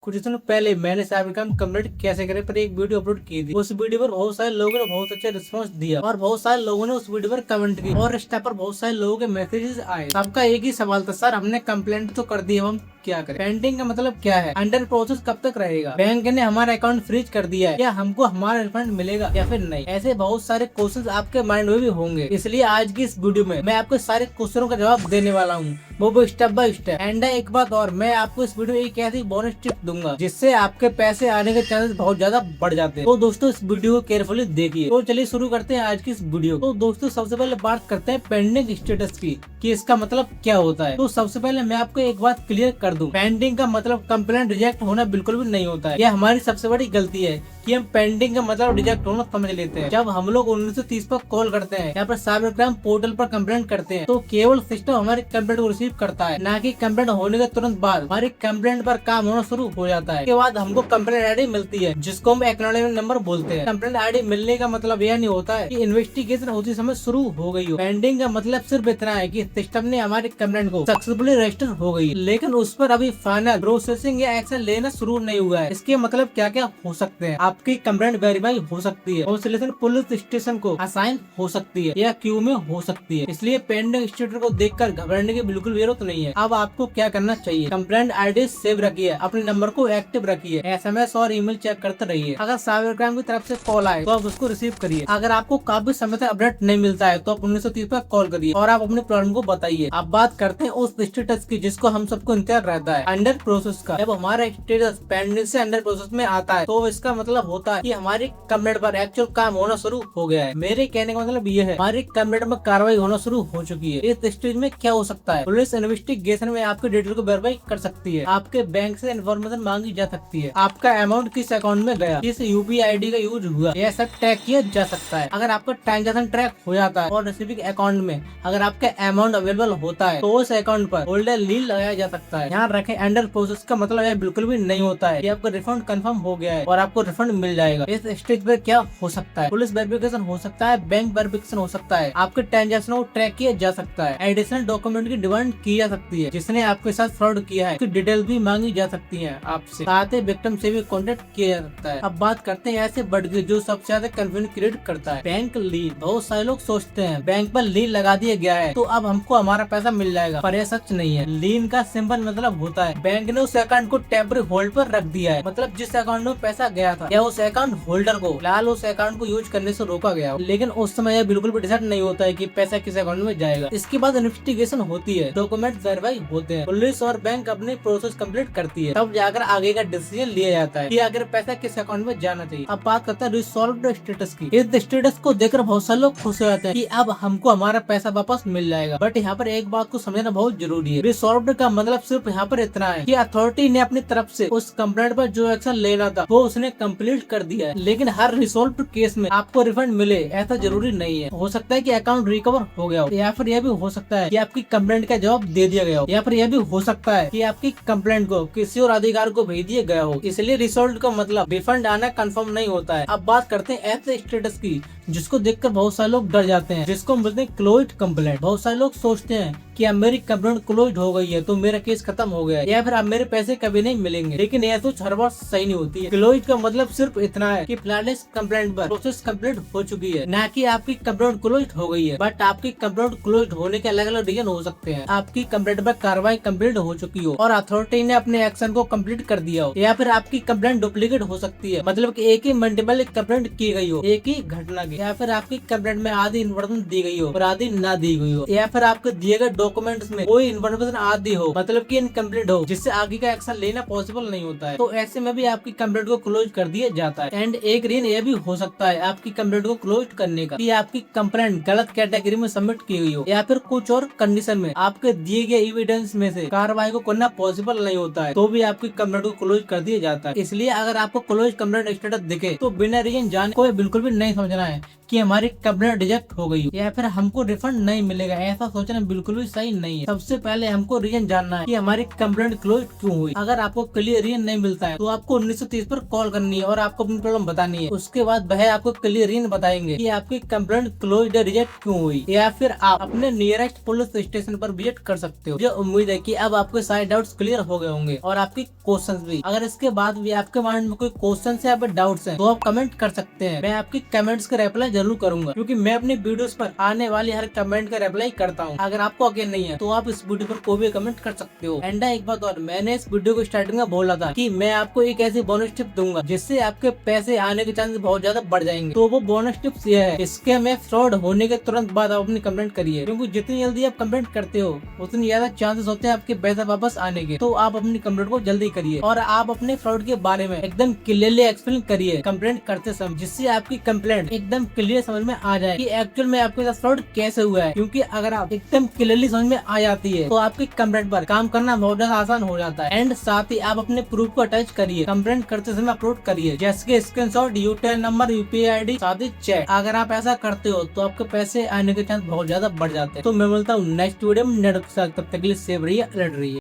कुछ दिनों पहले मैंने साइबर क्राइम कंप्लेंट कैसे करें पर एक वीडियो अपलोड की थी। उस वीडियो पर बहुत सारे लोगों ने बहुत अच्छा रिस्पांस दिया और बहुत सारे लोगों ने उस वीडियो पर कमेंट की और इस टाइप पर बहुत सारे लोगों के मैसेजेस आए। सबका एक ही सवाल था, सर हमने कंप्लेंट तो कर दी, अब हम क्या करें? पेंडिंग का मतलब क्या है? अंडर प्रोसेस कब तक रहेगा? बैंक ने हमारा अकाउंट फ्रीज कर दिया है, क्या हमको हमारा रिफंड मिलेगा या फिर नहीं? ऐसे बहुत सारे क्वेश्चंस आपके माइंड में भी होंगे, इसलिए आज की इस वीडियो में मैं आपको सारे क्वेश्चनों का जवाब देने वाला हूँ, वो भी स्टेप बाय स्टेप। एंड एक बात और, मैं आपको इस वीडियो में एक ऐसी बोनस टिप दूंगा जिससे आपके पैसे आने के चांसेस बहुत ज्यादा बढ़ जाते हैं। तो दोस्तों इस वीडियो को केयरफुली देखिए। तो चलिए शुरू करते हैं आज की इस वीडियो। तो दोस्तों सबसे पहले बात करते हैं पेंडिंग स्टेटस की कि इसका मतलब क्या होता है। तो सबसे पहले मैं आपको एक बात क्लियर कर दूं, पेंडिंग का मतलब कंप्लेंट रिजेक्ट होना बिल्कुल भी नहीं होता है। यह हमारी सबसे बड़ी गलती है कि हम पेंडिंग का मतलब रिजेक्ट होना समझ लेते हैं। जब हम लोग 1930 पर कॉल करते हैं या फिर साइबर क्राइम पोर्टल पर कंप्लेंट करते हैं तो केवल सिस्टम हमारी कंप्लेंट को रिसीव करता है, ना कि कंप्लेंट होने के तुरंत बाद हमारी कंप्लेंट पर काम होना शुरू हो जाता है। इसके बाद हमको कंप्लेंट आईडी मिलती है जिसको हम एक्नॉलेजमेंट नंबर बोलते हैं। कंप्लेंट आईडी मिलने का मतलब यह नहीं होता है कि इन्वेस्टिगेशन होती समय शुरू हो गई हो। पेंडिंग का मतलब सिर्फ इतना है कि सिस्टम ने हमारी कंप्लेंट को सक्सेसफुली रजिस्टर हो गई, लेकिन उस पर अभी फाइनल प्रोसेसिंग या एक्शन लेना शुरू नहीं हुआ है। इसके मतलब क्या क्या हो सकते हैं? आपकी कंप्लेंट वेरीफाई हो सकती है, काउंसिलेशन पुलिस स्टेशन को असाइन हो सकती है या क्यू में हो सकती है। इसलिए पेंडिंग स्टेटस को देखकर घबराने की बिल्कुल जरूरत नहीं है। अब आपको क्या करना चाहिए? कंप्लेंट आईडी सेव रखिए, अपने नंबर को एक्टिव रखिए, एसएमएस और ईमेल चेक करते रहिए। अगर साइबर क्राइम की तरफ से कॉल आए तो आप उसको रिसीव करिए। अगर आपको काफी समय तक अपडेट नहीं मिलता है तो आप 1930 पर कॉल करिए और आप अपनी प्रॉब्लम को बताइए। अब बात करते हैं उस स्टेटस की जिसको हम सबको इंतजार रहता है, अंडर प्रोसेस का। जब हमारा स्टेटस पेंडिंग से अंडर प्रोसेस में आता है तो इसका मतलब होता है कि हमारी कंप्लेंट पर एक्चुअल काम होना शुरू हो गया है। मेरे कहने का मतलब ये है हमारी कंप्लेंट में कार्रवाई होना शुरू हो चुकी है। इस स्टेज में क्या हो सकता है? पुलिस इन्वेस्टिगेशन में आपके डिटेल को वेरीफाई कर सकती है, आपके बैंक से इन्फॉर्मेशन मांगी जा सकती है, आपका अमाउंट किस अकाउंट में गया, किस यूपीआई आईडी का यूज हुआ, यह सब ट्रैक किया जा सकता है। अगर आपका ट्रांजेक्शन ट्रैक हो जाता है और रिसीविंग अकाउंट में अगर आपका अमाउंट अवेलेबल होता है तो उस अकाउंट पर होल्डर लील लगाया जा सकता है। ध्यान रखें, अंडर प्रोसेस का मतलब यह बिल्कुल भी नहीं होता है कि आपका रिफंड कंफर्म हो गया है और आपको रिफंड मिल जाएगा। इस स्टेज पर क्या हो सकता है? पुलिस वेरिफिकेशन हो सकता है, बैंक वेरिफिकेशन हो सकता है, आपके ट्रांजेक्शन को ट्रैक किया जा सकता है, एडिशनल डॉक्यूमेंट की डिमांड की जा सकती है, जिसने आपके साथ फ्रॉड किया है उसकी डिटेल भी मांगी जा सकती है आपसे, साथ ही विक्टिम से भी कॉन्टेक्ट किया जा सकता है। अब बात करते हैं ऐसे बढ़ गई जो सबसे ज्यादा कंफ्यूजन क्रिएट करता है, बैंक लीन। बहुत सारे लोग सोचते हैं बैंक पर लीन लगा दिया गया है तो अब हमको हमारा पैसा मिल जाएगा, पर यह सच नहीं है। लीन का सिंपल मतलब होता है बैंक ने उस अकाउंट को टेम्पररी होल्ड पर रख दिया है, मतलब जिस अकाउंट में पैसा गया था या उस अकाउंट होल्डर को फिलहाल उस अकाउंट को यूज करने से रोका गया, लेकिन उस समय यह बिल्कुल भी डिसाइड नहीं होता है कि पैसा किस अकाउंट में जाएगा। इसके बाद इन्वेस्टिगेशन होती है, डॉक्यूमेंट वेरीफाई होते हैं, पुलिस और बैंक अपनी प्रोसेस कंप्लीट करती है, तब जाकर आगे का डिसीजन लिया जाता है कि आगे पैसा किस अकाउंट में जाना चाहिए। अब बात करते हैं रिसॉल्व्ड स्टेटस की। इस स्टेटस को देखकर बहुत सारे लोग खुश हो जाते हैं कि अब हमको हमारा पैसा वापस मिल जाएगा, बट यहाँ पर एक बात को समझना बहुत जरूरी है। रिसॉल्व्ड का मतलब सिर्फ यहाँ पर इतना है कि अथॉरिटी ने अपनी तरफ से उस कंप्लेंट पर जो एक्शन लेना था वो उसने कंप्लीट कर दिया है, लेकिन हर रिसॉल्व्ड केस में आपको रिफंड मिले ऐसा जरूरी नहीं है। हो सकता है कि अकाउंट रिकवर हो गया हो, या फिर यह भी हो सकता है कि आपकी कंप्लेंट का जवाब दे दिया गया हो, या फिर यह भी हो सकता है कि आपकी कंप्लेंट को किसी और अधिकार को भेज दिया गया हो। इसलिए रिसॉल्व का मतलब रिफंड आना कंफर्म नहीं होता है। अब बात करते हैं ऐसे स्टेटस की जिसको देखकर बहुत सारे लोग डर जाते हैं, जिसको बोलते हैं क्लोज्ड कंप्लेंट। बहुत सारे लोग सोचते हैं कि अब मेरी कंप्लेंट क्लोज हो गई है तो मेरा केस खत्म हो गया है, या फिर अब मेरे पैसे कभी नहीं मिलेंगे, लेकिन यह सोच हर बार सही नहीं होती है। क्लोज का मतलब सिर्फ इतना है कि फिलहाल इस कंप्लेंट पर प्रोसेस कंप्लीट हो चुकी है, ना कि आपकी कंप्लेंट क्लोज हो गई है। बट आपकी कंप्लेंट क्लोज होने के अलग अलग रीजन हो सकते हैं। आपकी कंप्लेंट पर कार्रवाई कंप्लीट हो चुकी हो और अथॉरिटी ने अपने एक्शन को कंप्लीट कर दिया हो, या फिर आपकी कंप्लेंट डुप्लीकेट हो सकती है, मतलब कि एक ही मल्टीपल कंप्लेंट की गई हो एक ही घटना की, या फिर आपकी कंप्लेंट में आधी इन्फॉर्मेशन दी गई हो और आधी ना दी गई हो, या फिर आपके दिए गए डॉक्यूमेंट्स में कोई इन्फॉर्मेशन आधी हो, मतलब कि इनकम्प्लीट हो, जिससे आगे का एक्शन लेना पॉसिबल नहीं होता है। तो ऐसे में भी आपकी कंप्लेंट को क्लोज कर दिया जाता है। एंड एक रीजन यह भी हो सकता है आपकी कंप्लेंट को क्लोज करने का कि आपकी कंप्लेंट गलत कैटेगरी में सबमिट की गई हो, या फिर कुछ और कंडीशन में आपके दिए गए एविडेंस में से कार्रवाई को करना पॉसिबल नहीं होता है, तो भी आपकी कंप्लेंट को क्लोज कर दिया जाता है। इसलिए अगर आपको क्लोज कंप्लेंट स्टेटस दिखे तो बिना रीजन जाने को बिल्कुल भी नहीं समझना है कि हमारी कंप्लेंट रिजेक्ट हो गई या फिर हमको रिफंड नहीं मिलेगा। ऐसा सोचना बिल्कुल भी सही नहीं है। सबसे पहले हमको रीजन जानना है कि हमारी कंप्लेंट क्लोज क्यों हुई। अगर आपको क्लियर रीजन नहीं मिलता है तो आपको 1930 पर कॉल करनी है और आपको अपनी प्रॉब्लम बतानी है। उसके बाद वह आपको क्लियर बताएंगे कि आपकी कंप्लेंट क्लोज या रिजेक्ट क्यों हुई, या फिर आप अपने नियरेस्ट पुलिस स्टेशन पर विजिट कर सकते हो। मुझे उम्मीद है कि अब आपके सारे डाउट्स क्लियर हो गए होंगे और आपके क्वेश्चंस भी। अगर इसके बाद भी आपके माइंड में कोई क्वेश्चन या फिर डाउट्स हैं तो आप कमेंट कर सकते हैं। मैं आपकी कमेंट्स का रिप्लाई जरूर करूंगा, क्योंकि मैं अपनी वीडियोस पर आने वाली हर कमेंट का रिप्लाई करता हूं। अगर आपको यकीन नहीं है तो आप इस वीडियो पर कोई भी कमेंट कर सकते हो। एंड एक बात और, मैंने इस वीडियो को स्टार्टिंग में बोला था कि मैं आपको एक ऐसी बोनस टिप दूंगा जिससे आपके पैसे आने के चांसेस बहुत ज्यादा बढ़ जाएंगे। तो वो बोनस टिप्स ये है, इसके में फ्रॉड होने के तुरंत बाद आप अपनी कंप्लेंट करिए, क्योंकि जितनी जल्दी आप कंप्लेंट करते हो उतनी ज्यादा चांसेस होते हैं आपके पैसे वापस आने के। तो आप अपनी कंप्लेंट को जल्दी करिए और आप अपने फ्रॉड के बारे में एकदम क्लियरली एक्सप्लेन करिए कंप्लेंट करते समय, जिससे आपकी कंप्लेंट एकदम क्लियर समझ में आ जाए कि एक्चुअल में आपके साथ फ्रॉड कैसे हुआ है। क्योंकि अगर आप एकदम क्लियरली समझ में आ जाती है तो आपकी कंप्लेंट पर काम करना बहुत ज्यादा आसान हो जाता है। एंड साथ ही आप अपने प्रूफ को अटैच करिए, कंप्लेंट करते समय अपलोड करिए, जैसे कि screenshot, UTI number, UPI ID, साथ ही चैट। अगर आप ऐसा करते हो तो आपके पैसे आने के चांस बहुत ज्यादा बढ़ जाते हैं। तो मैं बोलता हूँ नेक्स्ट वीडियो में तब तक के लिए सेव रहिए, अलर्ट रहिए।